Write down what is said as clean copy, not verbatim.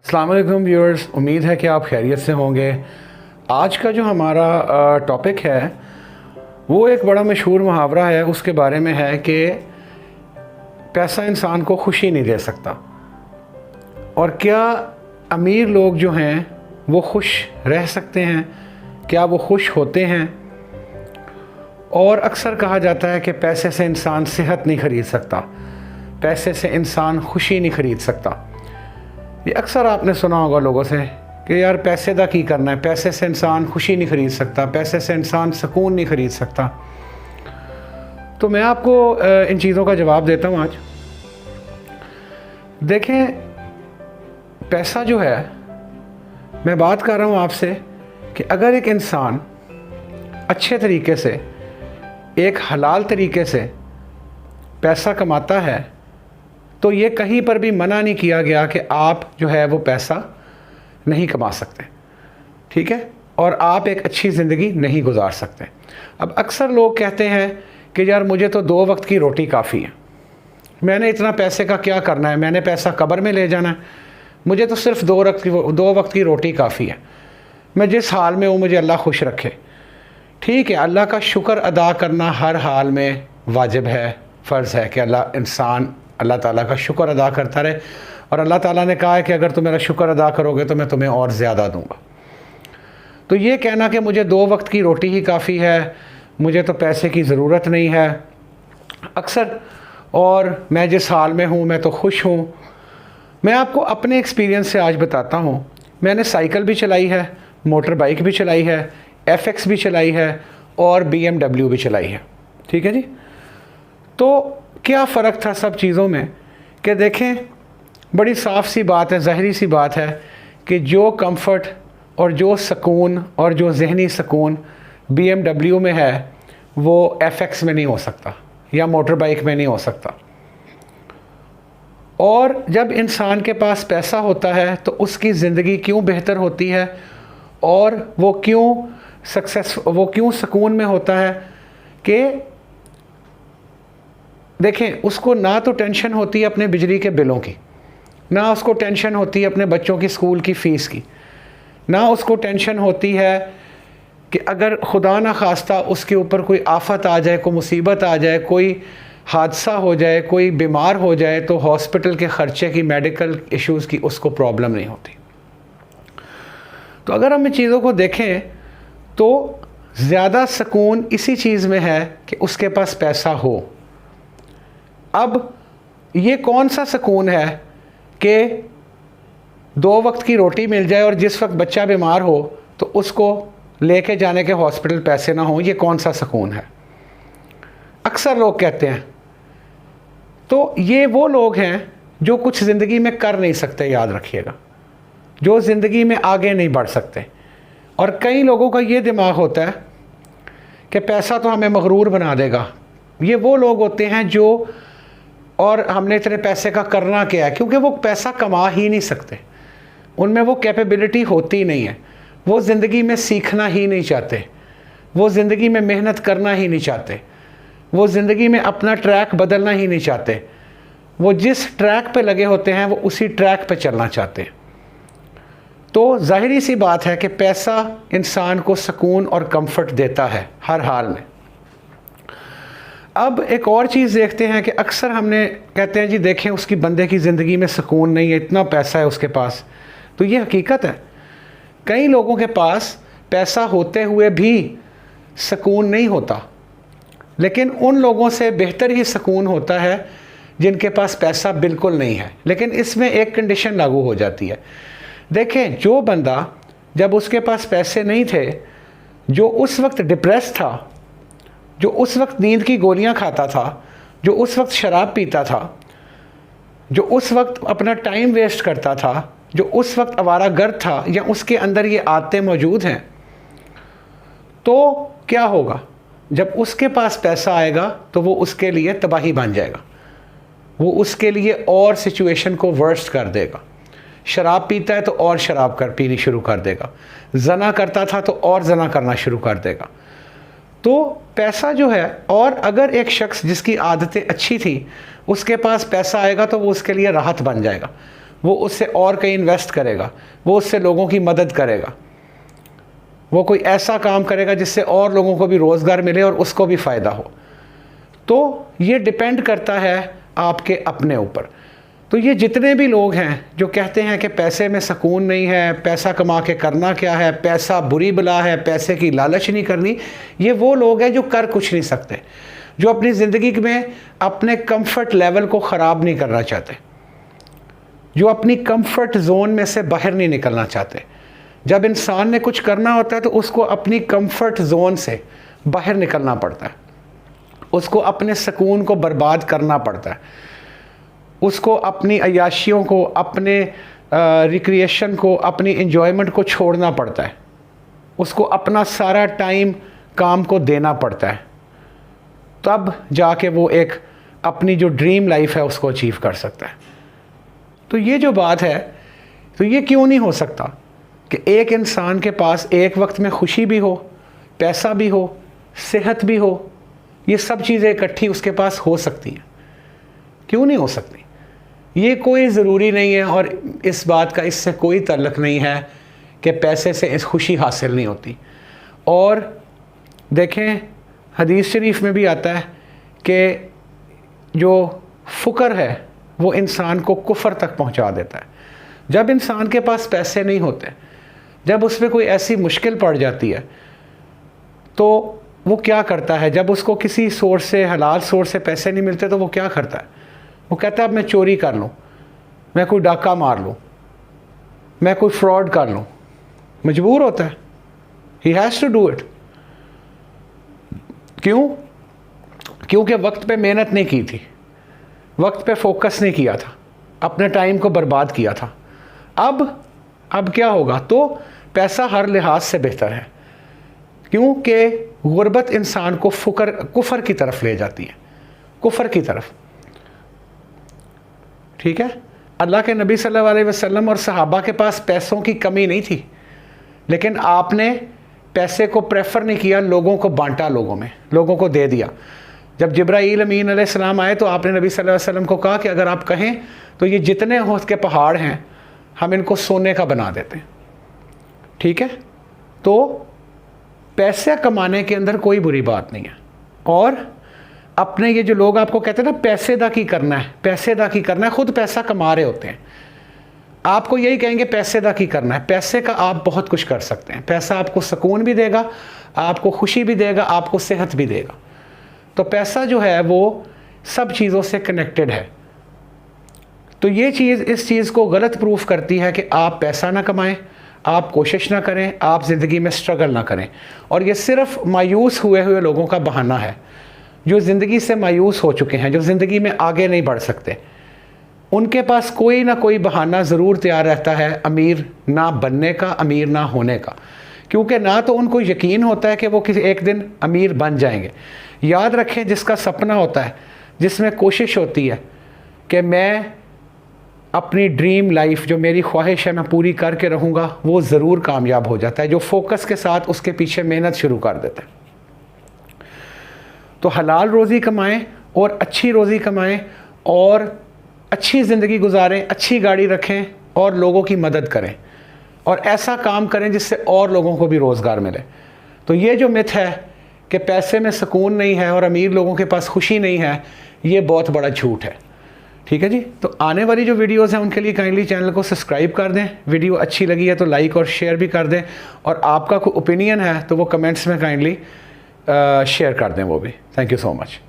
अस्सलाम वालेकुम व्यूअर्स, उम्मीद है कि आप खैरियत से होंगे। आज का जो हमारा टॉपिक है वो एक बड़ा मशहूर मुहावरा है, उसके बारे में है कि पैसा इंसान को खुशी नहीं दे सकता। और क्या अमीर लोग जो हैं वो खुश रह सकते हैं? क्या वो खुश होते हैं? और अक्सर कहा जाता है कि पैसे से इंसान सेहत नहीं ख़रीद सकता, पैसे से इंसान खुशी नहीं ख़रीद सकता। ये अक्सर आपने सुना होगा लोगों से कि यार पैसे दा की करना है, पैसे से इंसान खुशी नहीं ख़रीद सकता, पैसे से इंसान सुकून नहीं ख़रीद सकता। तो मैं आपको इन चीज़ों का जवाब देता हूँ आज। देखें, पैसा जो है, मैं बात कर रहा हूँ आपसे कि अगर एक इंसान अच्छे तरीके से, एक हलाल तरीके से पैसा कमाता है तो ये कहीं पर भी मना नहीं किया गया कि आप जो है वो पैसा नहीं कमा सकते, ठीक है, और आप एक अच्छी ज़िंदगी नहीं गुजार सकते। अब अक्सर लोग कहते हैं कि यार मुझे तो 2 वक्त की रोटी काफ़ी है, मैंने इतना पैसे का क्या करना है, मैंने पैसा कब्र में ले जाना है, मुझे तो सिर्फ 2 वक्त की रोटी काफ़ी है, मैं जिस हाल में हूँ मुझे अल्लाह खुश रखे। ठीक है, अल्लाह का शुक्र अदा करना हर हाल में वाजिब है, फ़र्ज़ है कि अल्लाह ताला का शुक्र अदा करता रहे। और अल्लाह ताला ने कहा है कि अगर तुम मेरा शुक्र अदा करोगे तो मैं तुम्हें और ज़्यादा दूंगा। तो ये कहना कि मुझे 2 वक्त की रोटी ही काफ़ी है, मुझे तो पैसे की ज़रूरत नहीं है अक्सर, और मैं जिस हाल में हूँ मैं तो खुश हूँ। मैं आपको अपने एक्सपीरियंस से आज बताता हूँ। मैंने साइकिल भी चलाई है, मोटर बाइक भी चलाई है, FX भी चलाई है और BMW भी चलाई है, ठीक है जी। तो क्या फ़र्क था सब चीज़ों में कि देखें, बड़ी साफ़ सी बात है, ज़ाहिरी सी बात है कि जो कंफर्ट और जो सुकून और जो जहनी सुकून BMW में है वो FX में नहीं हो सकता या मोटर बाइक में नहीं हो सकता। और जब इंसान के पास पैसा होता है तो उसकी ज़िंदगी क्यों बेहतर होती है और वो क्यों सुकून में होता है कि देखें, उसको ना तो टेंशन होती है अपने बिजली के बिलों की, ना उसको टेंशन होती है अपने बच्चों की स्कूल की फ़ीस की, ना उसको टेंशन होती है कि अगर खुदा ना खास्ता उसके ऊपर कोई आफत आ जाए, कोई मुसीबत आ जाए, कोई हादसा हो जाए, कोई बीमार हो जाए तो हॉस्पिटल के ख़र्चे की, मेडिकल इश्यूज़ की उसको प्रॉब्लम नहीं होती। तो अगर हम इन चीज़ों को देखें तो ज़्यादा सुकून इसी चीज़ में है कि उसके पास पैसा हो। अब ये कौन सा सुकून है कि 2 वक्त की रोटी मिल जाए और जिस वक्त बच्चा बीमार हो तो उसको लेके जाने के हॉस्पिटल पैसे ना हो? ये कौन सा सुकून है? अक्सर लोग कहते हैं। तो ये वो लोग हैं जो कुछ ज़िंदगी में कर नहीं सकते, याद रखिएगा, जो ज़िंदगी में आगे नहीं बढ़ सकते। और कई लोगों का ये दिमाग होता है कि पैसा तो हमें मगरूर बना देगा। ये वो लोग होते हैं जो, और हमने इतने पैसे का करना क्या है, क्योंकि वो पैसा कमा ही नहीं सकते, उनमें वो कैपेबिलिटी होती नहीं है, वो ज़िंदगी में सीखना ही नहीं चाहते, वो ज़िंदगी में मेहनत करना ही नहीं चाहते, वो ज़िंदगी में अपना ट्रैक बदलना ही नहीं चाहते, वो जिस ट्रैक पे लगे होते हैं वो उसी ट्रैक पे चलना चाहते हैं। तो ज़ाहिरी सी बात है कि पैसा इंसान को सुकून और कंफर्ट देता है हर हाल में। अब एक और चीज़ देखते हैं कि अक्सर हमने कहते हैं जी देखें उसकी बंदे की ज़िंदगी में सुकून नहीं है, इतना पैसा है उसके पास। तो ये हकीकत है, कई लोगों के पास पैसा होते हुए भी सुकून नहीं होता, लेकिन उन लोगों से बेहतर ही सुकून होता है जिनके पास पैसा बिल्कुल नहीं है। लेकिन इसमें एक कंडीशन लागू हो जाती है। देखें, जो बंदा जब उसके पास पैसे नहीं थे, जो उस वक्त डिप्रेस था, जो उस वक्त नींद की गोलियां खाता था, जो उस वक्त शराब पीता था, जो उस वक्त अपना टाइम वेस्ट करता था, जो उस वक्त आवारागर्द था, या उसके अंदर ये आदतें मौजूद हैं, तो क्या होगा? जब उसके पास पैसा आएगा तो वो उसके लिए तबाही बन जाएगा, वो उसके लिए और सिचुएशन को वर्स्ट कर देगा। शराब पीता है तो और शराब पीनी शुरू कर देगा, जना करता था तो और जना करना शुरू कर देगा। तो पैसा जो है, और अगर एक शख्स जिसकी आदतें अच्छी थी उसके पास पैसा आएगा तो वो उसके लिए राहत बन जाएगा, वो उससे और कहीं इन्वेस्ट करेगा, वो उससे लोगों की मदद करेगा, वो कोई ऐसा काम करेगा जिससे और लोगों को भी रोज़गार मिले और उसको भी फ़ायदा हो। तो ये डिपेंड करता है आपके अपने ऊपर। तो ये जितने भी लोग हैं जो कहते हैं कि पैसे में सुकून नहीं है, पैसा कमा के करना क्या है, पैसा बुरी बला है, पैसे की लालच नहीं करनी, ये वो लोग हैं जो कर कुछ नहीं सकते, जो अपनी ज़िंदगी में अपने कंफर्ट लेवल को ख़राब नहीं करना चाहते, जो अपनी कंफर्ट जोन में से बाहर नहीं निकलना चाहते। जब इंसान ने कुछ करना होता है तो उसको अपनी कंफर्ट जोन से बाहर निकलना पड़ता है, उसको अपने सुकून को बर्बाद करना पड़ता है, उसको अपनी अय्याशियों को, अपने रिक्रिएशन को, अपनी इंजॉयमेंट को छोड़ना पड़ता है, उसको अपना सारा टाइम काम को देना पड़ता है, तब जाके वो एक अपनी जो ड्रीम लाइफ है उसको अचीव कर सकता है। तो ये जो बात है, तो ये क्यों नहीं हो सकता कि एक इंसान के पास एक वक्त में खुशी भी हो, पैसा भी हो, सेहत भी हो, ये सब चीज़ें इकट्ठी उसके पास हो सकती हैं? क्यों नहीं हो सकती? ये कोई ज़रूरी नहीं है और इस बात का इससे कोई ताल्लुक़ नहीं है कि पैसे से इस खुशी हासिल नहीं होती। और देखें, हदीस शरीफ में भी आता है कि जो फ़ुकर है वो इंसान को कुफ़र तक पहुंचा देता है। जब इंसान के पास पैसे नहीं होते, जब उसमें कोई ऐसी मुश्किल पड़ जाती है, तो वो क्या करता है? जब उसको किसी सोर्स से, हलाल सोर्स से पैसे नहीं मिलते तो वो क्या करता है? वो कहता है अब मैं चोरी कर लूँ, मैं कोई डाका मार लूँ, मैं कोई फ्रॉड कर लूँ। मजबूर होता है, he has to do it. क्यों? क्योंकि वक्त पे मेहनत नहीं की थी, वक्त पे फोकस नहीं किया था, अपने टाइम को बर्बाद किया था। अब क्या होगा? तो पैसा हर लिहाज से बेहतर है, क्योंकि गुर्बत इंसान को कुफर की तरफ ले जाती है, कुफर की तरफ। ठीक है, अल्लाह के नबी सल्लल्लाहु अलैहि वसल्लम और सहाबा के पास पैसों की कमी नहीं थी, लेकिन आपने पैसे को प्रेफर नहीं किया, लोगों को बांटा, लोगों को दे दिया। जब जिब्राईल अमीन अलैहिस्सलाम आए तो आपने नबी सल्लल्लाहु अलैहि वसल्लम को कहा कि अगर आप कहें तो ये जितने उहद के पहाड़ हैं हम इनको सोने का बना देते हैं। ठीक है, तो पैसे कमाने के अंदर कोई बुरी बात नहीं है। और अपने ये जो लोग आपको कहते हैं ना पैसे दा की करना है, पैसे दा की करना है, खुद पैसा कमा रहे होते हैं, आपको यही कहेंगे पैसे दा की करना है। पैसे का आप बहुत कुछ कर सकते हैं। पैसा आपको सुकून भी देगा, आपको खुशी भी देगा, आपको सेहत भी देगा। तो पैसा जो है वो सब चीज़ों से कनेक्टेड है। तो ये चीज़ इस चीज़ को गलत प्रूफ करती है कि आप पैसा ना कमाएं, आप कोशिश ना करें, आप ज़िंदगी में स्ट्रगल ना करें। और ये सिर्फ मायूस हुए लोगों का बहाना है, जो ज़िंदगी से मायूस हो चुके हैं, जो ज़िंदगी में आगे नहीं बढ़ सकते। उनके पास कोई ना कोई बहाना ज़रूर तैयार रहता है अमीर ना बनने का, अमीर ना होने का, क्योंकि ना तो उनको यकीन होता है कि वो किसी एक दिन अमीर बन जाएंगे। याद रखें, जिसका सपना होता है, जिसमें कोशिश होती है कि मैं अपनी ड्रीम लाइफ, जो मेरी ख्वाहिश है, मैं पूरी करके रहूँगा, वो ज़रूर कामयाब हो जाता है, जो फोकस के साथ उसके पीछे मेहनत शुरू कर देता है। तो हलाल रोज़ी कमाएं और अच्छी रोज़ी कमाएं और अच्छी ज़िंदगी गुजारें, अच्छी गाड़ी रखें और लोगों की मदद करें और ऐसा काम करें जिससे और लोगों को भी रोज़गार मिले। तो ये जो मिथ है कि पैसे में सुकून नहीं है और अमीर लोगों के पास खुशी नहीं है, ये बहुत बड़ा झूठ है। ठीक है जी, तो आने वाली जो वीडियोज़ हैं उनके लिए काइंडली चैनल को सब्सक्राइब कर दें। वीडियो अच्छी लगी है तो लाइक और शेयर भी कर दें, और आपका कोई ओपिनियन है तो वो कमेंट्स में काइंडली शेयर कर दें वो भी। Thank you so much.